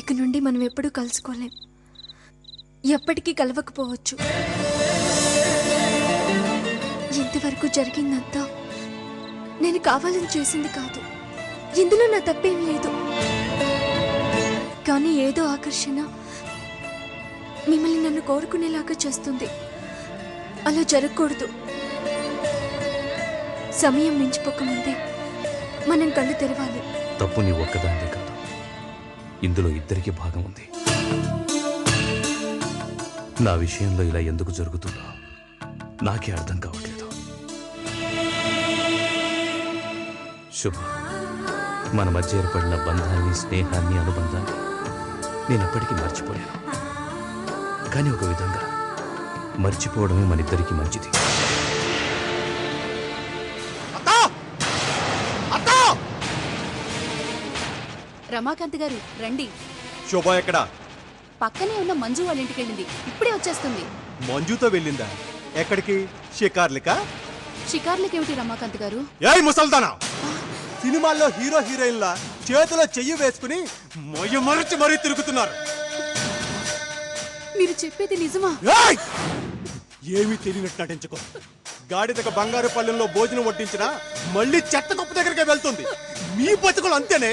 ఇక నుండి మనం ఎప్పుడూ కలుసుకోలేం, ఎప్పటికీ కలవకపోవచ్చు. ఇంతవరకు జరిగిందంతా నేను కావాలని చేసింది కాదు, ఇందులో నా తప్పేం లేదు. కానీ ఏదో ఆకర్షణ మిమ్మల్ని నన్ను కోరుకునేలాగా చేస్తుంది. అలా జరగకూడదు. సమయం మించిపోకముందే మనం కళ్ళు తెరవాలి. తప్పు నీ ఒక్కదానిదే కాదు, ఇందులో ఇద్దరికి భాగం ఉంది. నా విషయంలో ఇలా ఎందుకు జరుగుతుందో నాకే అర్థం కావట్లేదు. శుభ, మన మధ్య ఏర్పడిన బంధాన్ని, స్నేహాన్ని, అనుబంధాన్ని నేను ఎప్పటికీ మర్చిపోయాను. కానీ ఒక విధంగా మర్చిపోవడమే మన ఇద్దరికి మంచిది. రమాకాంత్ గారు రండి. శోభ ఎక్కడా? పక్కనే ఉన్న మంజు వాళ్ళ ఇంటికి వెళ్ళింది, ఇప్పుడే వచ్చేస్తుంది. మంజుతో వెళ్ళిందా? ఎక్కడికి? షికార్లికా? షికార్లకేమిటి రమాకాంత్ గారు? ఏయ్ ముసల్దానా, సినిమాల్లో హీరో హీరోయిన్ల చేతిలో చెయ్యి వేసుకుని మొయ్యమరచి మరీ తిరుగుతున్నారు. మీరు చెప్పేది నిజమా? ఏమీ తెలియనట్టు నటించుకో. గాడిదకు బంగారు పల్లెంలో భోజనం వడ్డించినా మళ్ళీ చెత్త కుప్ప దగ్గరికి వెళ్తుంది. మీ బతుకులు అంతేనే.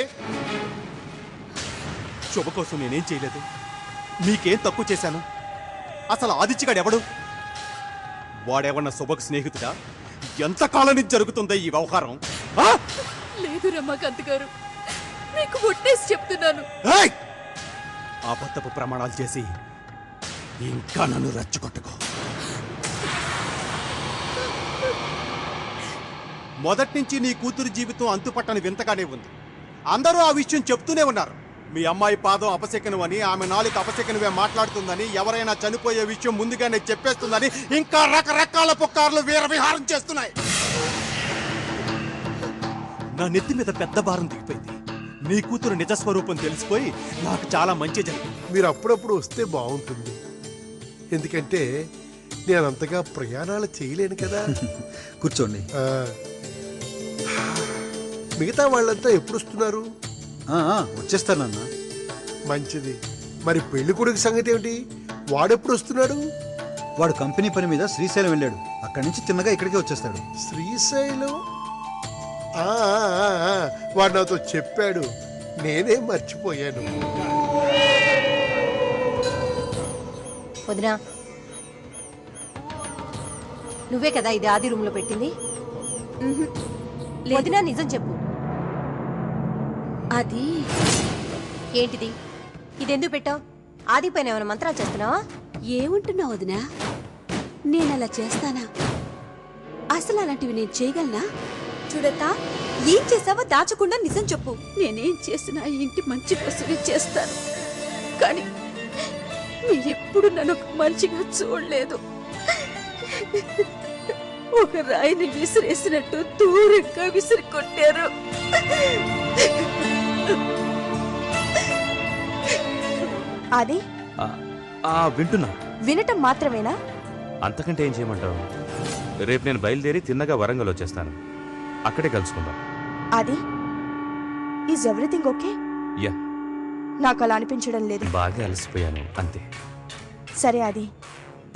శుభ కోసం నేనేం చేయలేదు, మీకేం తక్కువ చేశాను? అసలు ఆదిత్యగాడు ఎవడు? వాడేమన్నా శుభకు స్నేహితుడా? ఎంతకాలం నుంచి జరుగుతుందో ఈ వ్యవహారం? లేదు రమాకాంత్ గారు, మీకు ఒట్టేసి చెప్తున్నాను. అబద్ధపు ప్రమాణాలు చేసి ఇంకా నన్ను రచ్చుకొట్టుకో. మొదటి నుంచి నీ కూతురు జీవితం అంతుపట్టని వింతగానే ఉంది. అందరూ ఆ విషయం చెప్తూనే ఉన్నారు. మీ అమ్మాయి పాదం అపశకనం అని, ఆమె నాలుక అపశకనమే మాట్లాడుతుందని, ఎవరైనా చనిపోయే విషయం ముందుగానే చెప్పేస్తుందని, ఇంకా రకరకాల పుకార్లు వీరవిహారం చేస్తున్నాయి. నా నెత్తి మీద పెద్ద భారం దిగిపోయింది. నీ కూతురు నిజస్వరూపం తెలిసిపోయి నాకు చాలా మంచి జరిగింది. మీరు అప్పుడప్పుడు వస్తే బాగుంటుంది, ఎందుకంటే నేను అంతగా ప్రయాణాలు చేయలేను కదా. కూర్చోండి. మిగతా వాళ్ళంతా ఎప్పుడు వస్తున్నారు? వచ్చేస్తానన్నా. మంచిది. మరి పెళ్లి కొడుకు సంగతి ఏమిటి? వాడెప్పుడు వస్తున్నాడు? వాడు కంపెనీ పని మీద శ్రీశైలం వెళ్ళాడు. అక్కడి నుంచి తిన్నగా ఇక్కడికే వచ్చేస్తాడు. శ్రీశైలం? వాడు నాతో చెప్పాడు, నేనే మర్చిపోయాను. వదినా, నువ్వే కదా ఇది ఆది రూమ్ లో పెట్టింది? వదినా నిజం చెప్పు. అది ఏంటిది? ఇదెందుకు పెట్టావు? ఆది పైన ఏమైనా మంత్రాలు చేస్తున్నావా? ఏముంటున్నావు వదినా? నేనలా చేస్తానా? అసలు అలాంటివి నేను చేయగలనా? చూడతా, ఏం చేసావో దాచకుండా నిజం చెప్పు. నేనేం చేసినా ఈ ఇంటి మంచి కోసమే చేస్తాను. కానీ మీరెప్పుడు నన్ను ఒక మనిషిగా చూడలేదు. ఒక రాయిని విసిరేసినట్టు దూరంగా విసిరి కొట్టారు. అది వింటున్నా. వినటం మాత్రమేనా? అంతకంటే ఏం చేయమంటావు? రేపు నేను బయలుదేరి తిన్నగా వరంగల్ వచ్చేస్తాను. అక్కడే కలుసుకుందాం. అది ఈజ్ ఎవ్రీథింగ్ ఓకే? యా. నాకు అలా అనిపించడం లేదు. బాగా అలసిపోయాను అంతే. సరే, అది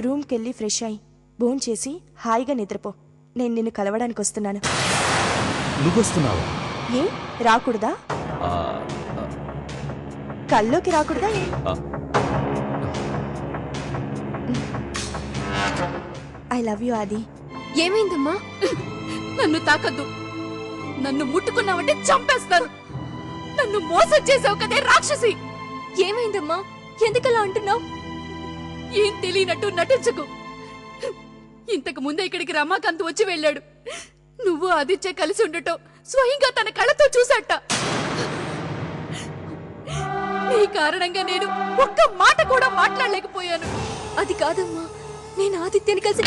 రూమ్కి వెళ్ళి ఫ్రెష్ అయ్యి భోంచేసి హాయిగా నిద్రపో. నేను నిన్ను కలవడానికి వస్తున్నాను. నువ్వు వస్తున్నావా? ఏ రాకూడదా? కల్లోకి రాకూడదా? ఐ లవ్ యూ ఆది. ఏమైందమ్మా? నన్ను తాకద్దు. నన్ను ముట్టుకున్నావంటే చంపేస్తాను. నన్ను మోసం చేసావు కదే రాక్షసి. ఏమైందమ్మా? ఎందుకలా అంటున్నావు? ఏం తెలియనట్టు నటించకు. ఇంతకు ముందే ఇక్కడికి రమాకాంత్ వచ్చి వెళ్ళాడు. నువ్వు ఆదిత్య కలిసి ఉండటం స్వయంగా తన కళ్ళతో చూసాట. నీ కారణంగా నేను ఒక్క మాట కూడా మాట్లాడలేకపోయాను. అది కాదమ్మా, నేను ఆదిత్యని కలిసి